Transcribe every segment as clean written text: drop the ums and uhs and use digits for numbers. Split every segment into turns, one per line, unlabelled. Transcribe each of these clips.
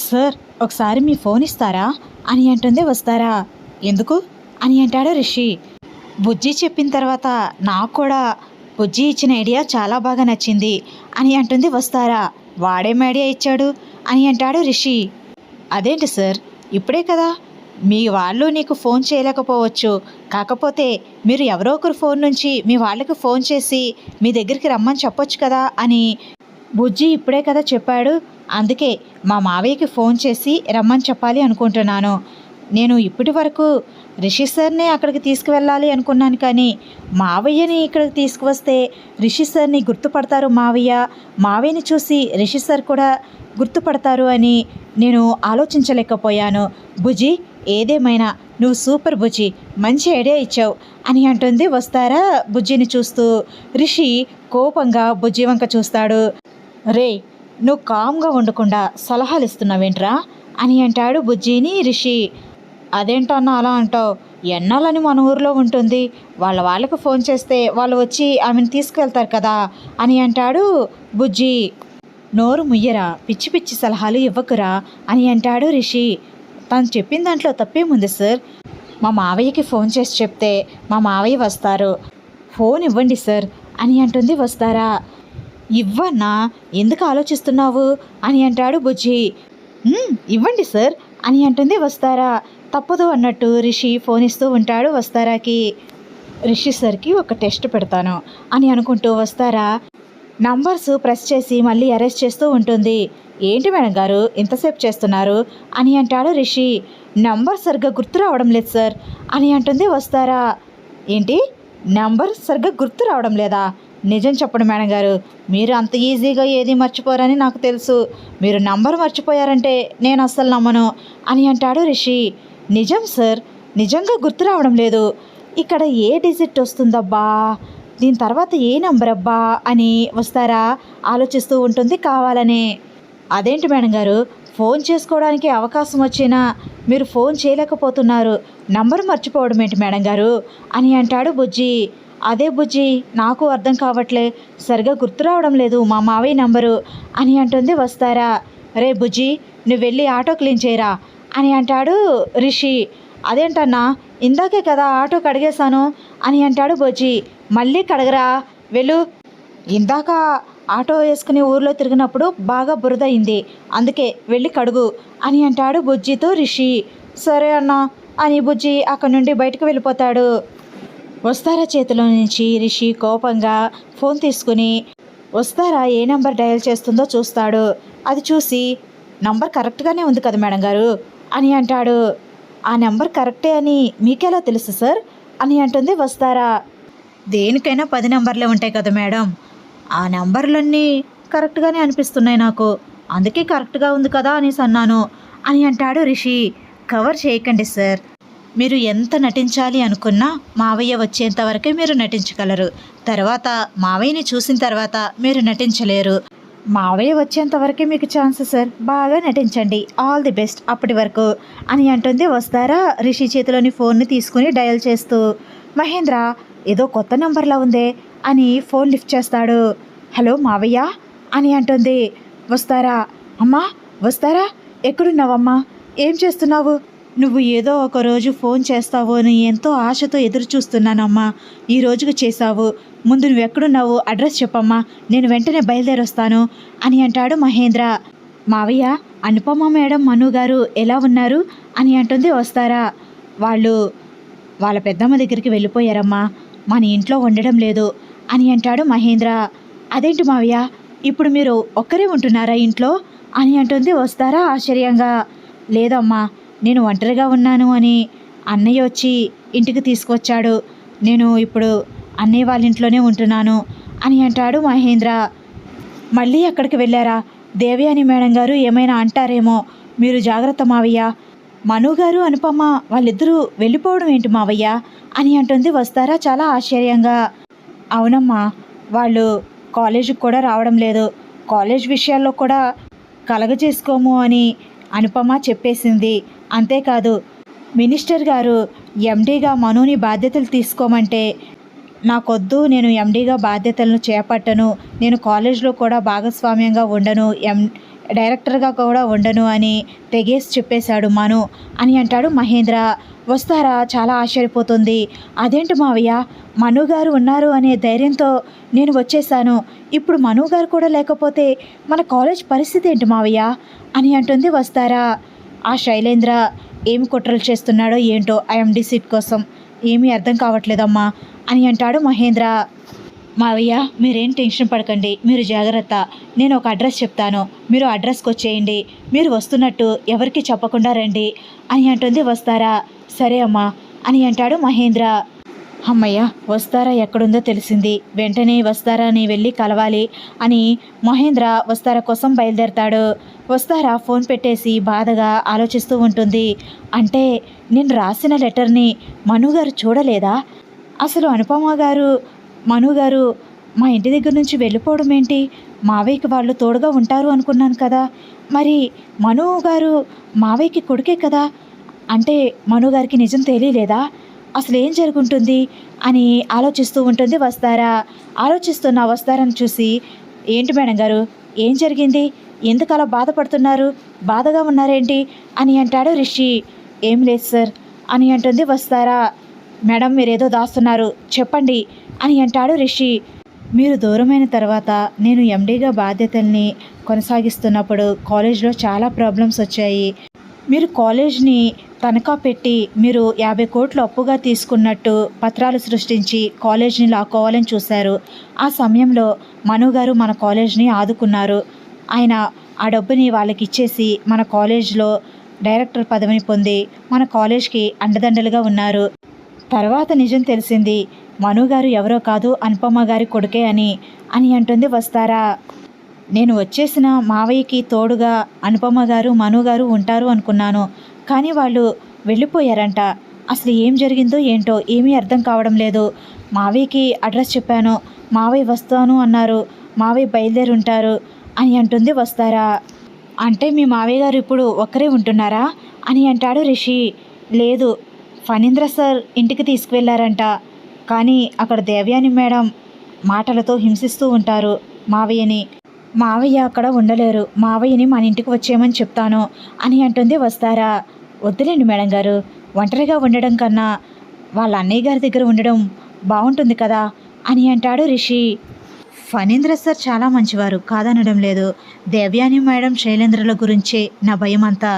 Sir ఒకసారి మీ phone ఇస్తారా అని అంటుంది వస్తారా. ఎందుకు అని అంటాడు రిషి. బుజ్జి చెప్పిన తర్వాత నాకు కూడా బుజ్జి ఇచ్చిన ఐడియా చాలా బాగా నచ్చింది అని అంటుంది వస్తారా. వాడేం ఐడియా ఇచ్చాడు అని అంటాడు రిషి. అదేంటి సార్, ఇప్పుడే కదా మీ వాళ్ళు నీకు ఫోన్ చేయలేకపోవచ్చు, కాకపోతే మీరు ఎవరో ఒకరు ఫోన్ నుంచి మీ వాళ్ళకి ఫోన్ చేసి మీ దగ్గరికి రమ్మని చెప్పొచ్చు కదా అని బుజ్జి ఇప్పుడే కదా చెప్పాడు. అందుకే మా మావయ్యకి ఫోన్ చేసి రమ్మని చెప్పాలి అనుకుంటున్నాను. నేను ఇప్పటి వరకు రిషి సార్ని అక్కడికి తీసుకువెళ్ళాలి అనుకున్నాను, కానీ మావయ్యని ఇక్కడికి తీసుకువస్తే రిషి సార్ని గుర్తుపడతారు మావయ్యని చూసి రిషి సార్ కూడా గుర్తుపడతారు అని నేను ఆలోచించలేకపోయాను. బుజ్జి, ఏదేమైనా నువ్వు సూపర్ బుజ్జి, మంచి ఐడియా ఇచ్చావు అని అంటుంది వస్తారా బుజ్జిని చూస్తూ. రిషి కోపంగా బుజ్జి వంక చూస్తాడు. రే, నువ్వు కామ్గా ఉండకుండా సలహాలు ఇస్తున్నావేంట్రా అని అంటాడు బుజ్జిని రిషి. అదేంటన్నా అలా అంటావు, ఎన్నాలని మన ఊరిలో ఉంటుంది, వాళ్ళకి ఫోన్ చేస్తే వాళ్ళు వచ్చి ఆమెను తీసుకెళ్తారు కదా అని అంటాడు బుజ్జి. నోరు ముయ్యరా, పిచ్చి పిచ్చి సలహాలు ఇవ్వకురా అని అంటాడు రిషి. తను చెప్పిన దాంట్లో తప్పేముంది సార్, మా మావయ్యకి ఫోన్ చేసి చెప్తే మా మావయ్య వస్తారు, ఫోన్ ఇవ్వండి సార్ అని అంటుంది వస్తారా. ఇవ్వన్నా, ఎందుకు ఆలోచిస్తున్నావు అని అంటాడు బుజ్జి. ఇవ్వండి సార్ అని అంటుంది వస్తారా. తప్పదు అన్నట్టు రిషి ఫోన్ ఇస్తూ ఉంటాడు వస్తారాకి. రిషి సార్కి ఒక టెస్ట్ పెడతాను అని అనుకుంటూ వస్తారా నంబర్స్ ప్రెస్ చేసి మళ్ళీ అరెస్ట్ చేస్తూ ఉంటుంది. ఏంటి మేడం గారు ఇంతసేపు చేస్తున్నారు అని అంటాడు రిషి. నంబర్ సరిగ్గా గుర్తు రావడం లేదు సార్ అని అంటుంది వస్తారా. ఏంటి, నంబర్ సరిగ్గా గుర్తు రావడం లేదా? నిజం చెప్పండి మేడం గారు, మీరు అంత ఈజీగా ఏది మర్చిపోరని నాకు తెలుసు, మీరు నంబర్ మర్చిపోయారంటే నేను అస్సలు నమ్మను అని అంటాడు రిషి. నిజం సార్, నిజంగా గుర్తు రావడం లేదు. ఇక్కడ ఏ డిజిట్ వస్తుందబ్బా, దీని తర్వాత ఏ నంబర్ అబ్బా అని వస్తారా ఆలోచిస్తూ ఉంటుంది కావాలనే. అదేంటి మేడం గారు, ఫోన్ చేసుకోవడానికి అవకాశం వచ్చినా మీరు ఫోన్ చేయలేకపోతున్నారు, నంబర్ మర్చిపోవడం ఏంటి మేడం గారు అని అంటాడు బుజ్జి. అదే బుజ్జి, నాకు అర్థం కావట్లే, సరిగా గుర్తు రావడం లేదు మా మావయ్య నంబరు అని అంటుంది వస్తారా. రే బుజ్జి, నువ్వు వెళ్ళి ఆటో క్లీన్ చేయరా అని అంటాడు రిషి. అదేంటన్నా, ఇందాకే కదా ఆటో కడిగేశాను అని అంటాడు బుజ్జి. మళ్ళీ కడగరా, వెళ్ళు. ఇందాక ఆటో వేసుకుని ఊర్లో తిరిగినప్పుడు బాగా బురద అయింది, అందుకే వెళ్ళి కడుగు అని అంటాడు బుజ్జితో రిషి. సరే అన్నా అని బుజ్జి అక్కడి నుండి బయటకు వెళ్ళిపోతాడు. వస్తారా చేతిలో నుంచి రిషి కోపంగా ఫోన్ తీసుకుని వస్తారా ఏ నెంబర్ డయల్ చేస్తుందో చూస్తాడు. అది చూసి నంబర్ కరెక్ట్గానే ఉంది కదా మేడం గారు అని అంటాడు. ఆ నెంబర్ కరెక్టే అని మీకెలా తెలుసు సార్ అని అంటుంది వస్తారా. దేనికైనా 10 నెంబర్లే ఉంటాయి కదా మేడం, ఆ నెంబర్లన్నీ కరెక్ట్గానే అనిపిస్తున్నాయి నాకు, అందుకే కరెక్ట్గా ఉంది కదా అనేసి అన్నాను అని అంటాడు రిషి. కవర్ చేయకండి సార్, మీరు ఎంత నటించాలి అనుకున్నా మావయ్య వచ్చేంత వరకే మీరు నటించగలరు, తర్వాత మావయ్యని చూసిన తర్వాత మీరు నటించలేరు. మావయ్య వచ్చేంత వరకే మీకు ఛాన్స్ సార్, బాగా నటించండి, ఆల్ ది బెస్ట్ అప్పటి వరకు అని అంటుంది వస్తారా రిషి చేతిలోని ఫోన్ని తీసుకుని డయల్ చేస్తూ. మహేంద్ర ఏదో కొత్త నెంబర్లా ఉందే అని ఫోన్ లిఫ్ట్ చేస్తాడు. హలో మావయ్య అని అంటుంది వస్తారా. అమ్మా వస్తారా, ఎక్కడున్నావమ్మా, ఏం చేస్తున్నావు? నువ్వు ఏదో ఒక రోజు ఫోన్ చేస్తావు అని ఎంతో ఆశతో ఎదురు చూస్తున్నానమ్మా, ఈ రోజుకు చేశావు. ముందు నువ్వు ఎక్కడున్నావు అడ్రస్ చెప్పమ్మా, నేను వెంటనే బయలుదేరొస్తాను అని అంటాడు మహేంద్ర. మావయ్య, అనుపమ మేడం మను గారు ఎలా ఉన్నారు అని అంటుంది వస్తారా. వాళ్ళు వాళ్ళ పెద్దమ్మ దగ్గరికి వెళ్ళిపోయారమ్మా, మన ఇంట్లో ఉండడం లేదు అని అంటాడు మహేంద్ర. అదేంటి మావయ్య, ఇప్పుడు మీరు ఒక్కరే ఉంటున్నారా ఇంట్లో అని అంటుంది వస్తారా ఆశ్చర్యంగా. లేదమ్మా, నేను ఒంటరిగా ఉన్నాను అని అన్నయ్య వచ్చి ఇంటికి తీసుకొచ్చాడు, నేను ఇప్పుడు అన్నయ్య వాళ్ళ ఇంట్లోనే ఉంటున్నాను అని అంటాడు మహేంద్ర. మళ్ళీ అక్కడికి వెళ్ళారా? దేవయాని మేడం గారు ఏమైనా అంటారేమో, మీరు జాగ్రత్త మావయ్య. మను గారు అనుపమ వాళ్ళిద్దరూ వెళ్ళిపోవడం ఏంటి మావయ్య అని అంటుంది వస్తారా చాలా ఆశ్చర్యంగా. అవునమ్మా, వాళ్ళు కాలేజీకి కూడా రావడం లేదు, కాలేజ్ విషయాల్లో కూడా కలగజేసుకోము అని అనుపమ చెప్పేసింది. అంతేకాదు మినిస్టర్ గారు ఎండీగా మనుని బాధ్యతలు తీసుకోమంటే నాకొద్దు, నేను ఎండీగా బాధ్యతలను చేపట్టను, నేను కాలేజ్లో కూడా భాగస్వామ్యంగా ఉండను డైరెక్టర్గా కూడా ఉండను అని తెగేసి చెప్పేశాడు మను అని అంటాడు మహేంద్ర. వస్తారా చాలా ఆశ్చర్యపోతుంది. అదేంటి మావయ్య, మను గారు ఉన్నారు అనే ధైర్యంతో నేను వచ్చేసాను. ఇప్పుడు మను గారు కూడా లేకపోతే మన కాలేజ్ పరిస్థితి ఏంటి మావయ్య అని అంటుంది వస్తారా. ఆ శైలేంద్ర ఏమి కుట్రలు చేస్తున్నాడో ఏంటో ఐఎండి సీట్ కోసం ఏమీ అర్థం కావట్లేదమ్మా అని అంటాడు మహేంద్ర. మావయ్య మీరేం టెన్షన్ పడకండి, మీరు జాగ్రత్త. నేను ఒక అడ్రస్ చెప్తాను, మీరు అడ్రస్కి వచ్చేయండి. మీరు వస్తున్నట్టు ఎవరికి చెప్పకుండా రండి అని అంటుంది వస్తారా. సరే అమ్మా అని అంటాడు మహేంద్ర. అమ్మయ్య, వస్తారా ఎక్కడుందో తెలిసింది. వెంటనే వస్తారాని వెళ్ళి కలవాలి అని మహేంద్ర వస్తారా కోసం బయలుదేరతాడు. వస్తారా ఫోన్ పెట్టేసి బాధగా ఆలోచిస్తూ ఉంటుంది. అంటే నేను రాసిన లెటర్ని మనుగారు చూడలేదా? అసలు అనుపమ గారు మనుగారు మా ఇంటి దగ్గర నుంచి వెళ్ళిపోవడం ఏంటి? మావయ్యకి వాళ్ళు తోడుగా ఉంటారు అనుకున్నాను కదా. మరి మను గారు మావయ్యకి కొడుకే కదా. అంటే మనుగారికి నిజం తెలియలేదా? అసలు ఏం జరుగుంటుంది అని ఆలోచిస్తూ ఉంటుంది వస్తారా. ఆలోచిస్తున్న వస్తారని చూసి, ఏంటి మేడం గారు, ఏం జరిగింది? ఎందుకు అలా బాధపడుతున్నారు? బాధగా ఉన్నారేంటి అని అంటాడు రిషి. ఏం లేదు సార్ అని అంటుంది వస్తారా. మేడం మీరేదో దాస్తున్నారు, చెప్పండి అని అంటాడు రిషి. మీరు దూరమైన తర్వాత నేను ఎండీగా బాధ్యతల్ని కొనసాగిస్తున్నప్పుడు కాలేజ్లో చాలా ప్రాబ్లమ్స్ వచ్చాయి. మీరు కాలేజ్ని తనఖా పెట్టి మీరు 50 కోట్లు అప్పుగా తీసుకున్నట్టు పత్రాలు సృష్టించి కాలేజ్ని లాక్కోవాలని చూశారు. ఆ సమయంలో మను గారు మన కాలేజ్ని ఆదుకున్నారు. ఆయన ఆ డబ్బుని వాళ్ళకి ఇచ్చేసి మన కాలేజ్లో డైరెక్టర్ పదవిని పొంది మన కాలేజ్కి అండదండలుగా ఉన్నారు. తర్వాత నిజం తెలిసింది, మను గారు ఎవరో కాదు అనుపమ గారి కొడుకే అని అంటుంది వస్తారా. నేను వచ్చేసిన మావయ్యకి తోడుగా అనుపమ గారు మను గారు ఉంటారు అనుకున్నాను, కానీ వాళ్ళు వెళ్ళిపోయారంట. అసలు ఏం జరిగిందో ఏంటో ఏమీ అర్థం కావడం లేదు. మావయ్యకి అడ్రస్ చెప్పాను, మావయ్య వస్తాను అన్నారు, మావయ్య బయలుదేరి ఉంటారు అని అంటుంది వస్తారా. అంటే మీ మావయ్య గారు ఇప్పుడు ఒక్కరే ఉంటున్నారా అని అంటాడు రిషి. లేదు, ఫణీంద్ర సార్ ఇంటికి తీసుకువెళ్ళారంట. కానీ అక్కడ దేవయాని మేడం మాటలతో హింసిస్తూ ఉంటారు మావయ్యని. మావయ్య అక్కడ ఉండలేరు, మావయ్యని మన ఇంటికి వచ్చేయమని చెప్తాను అని అంటుంది వస్తారా. వద్దులేండి మేడం గారు, ఒంటరిగా ఉండడం కన్నా వాళ్ళ అన్నయ్య గారి దగ్గర ఉండడం బాగుంటుంది కదా అని అంటాడు రిషి. ఫణీంద్ర సార్ చాలా మంచివారు, కాదనడం లేదు. దేవయాని మేడం శైలేంద్రల గురించే నా భయం అంతా.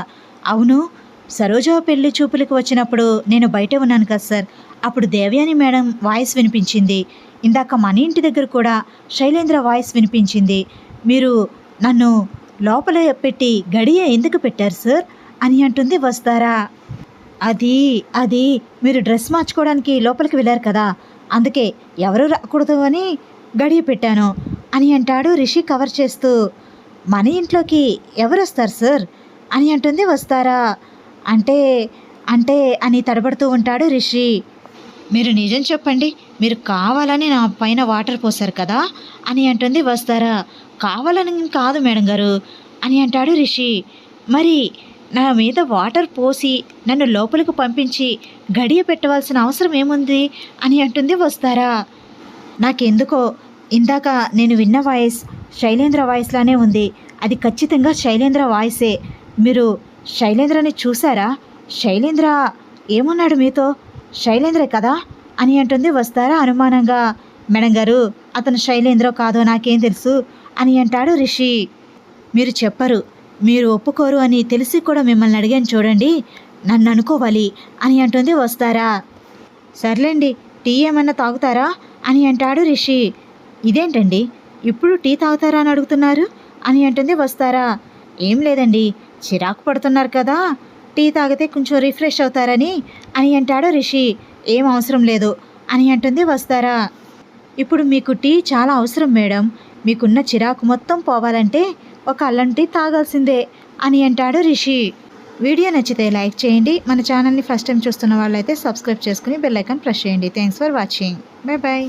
అవును, సరోజ పెళ్లి చూపులకు వచ్చినప్పుడు నేను బయటే ఉన్నాను కదా సార్, అప్పుడు దేవయాని మేడం వాయిస్ వినిపించింది. ఇందాక మన ఇంటి దగ్గర కూడా శైలేంద్ర వాయిస్ వినిపించింది. మీరు నన్ను లోపల పెట్టి గడియ ఎందుకు పెట్టారు సార్ అని అంటుంది వస్తారా. అది మీరు డ్రెస్ మార్చుకోవడానికి లోపలికి వెళ్ళారు కదా, అందుకే ఎవరు రాకూడదు అని గడియ పెట్టాను అని అంటాడు రిషి కవర్ చేస్తూ. మన ఇంట్లోకి ఎవరు వస్తారు సార్ అని అంటుంది వస్తారా. అంటే అని తడబడుతూ ఉంటాడు రిషి. మీరు నిజం చెప్పండి, మీరు కావాలని నా పైన వాటర్ పోసారు కదా అని అంటుంది వస్తారా. కావాలని కాదు మేడం గారు అని అంటాడు రిషి. మరి నా మీద వాటర్ పోసి నన్ను లోపలికి పంపించి గడియ పెట్టవలసిన అవసరం ఏముంది అని అంటుంది వస్తారా. నాకెందుకో ఇందాక నేను విన్న వాయిస్ శైలేంద్ర వాయిస్లానే ఉంది. అది ఖచ్చితంగా శైలేంద్ర వాయిసే. మీరు శైలేంద్రని చూసారా? శైలేంద్ర ఏమన్నాడు మీతో? శైలేంద్రే కదా అని అంటుంది వస్తారా అనుమానంగా. మేడం గారు, అతను శైలేంద్ర కాదో నాకేం తెలుసు అని అంటాడు రిషి. మీరు చెప్పరు, మీరు ఒప్పుకోరు అని తెలిసి కూడా మిమ్మల్ని అడిగాను చూడండి, నన్ను అనుకోవాలి అని అంటుంది వస్తారా. సర్లేండి, టీ ఏమన్నా తాగుతారా అని అంటాడు రిషి. ఇదేంటండి ఇప్పుడు టీ తాగుతారా అని అడుగుతున్నారు అని అంటుంది వస్తారా. ఏం లేదండి, చిరాకు పడుతున్నారు కదా, టీ తాగితే కొంచెం రిఫ్రెష్ అవుతారని అని అంటాడు రిషి. ఏం అవసరం లేదు అని అంటుంది వస్తారా. ఇప్పుడు మీకు టీ చాలా అవసరం మేడం, మీకున్న చిరాకు మొత్తం పోవాలంటే ఒక అల్లం టీ తాగాల్సిందే అని అంటాడు రిషి. వీడియో నచ్చితే లైక్ చేయండి, మన ఛానల్ని ఫస్ట్ టైం చూస్తున్న వాళ్ళైతే సబ్స్క్రైబ్ చేసుకుని బెల్ ఐకాన్ ప్రెస్ చేయండి. Thanks for watching, bye bye.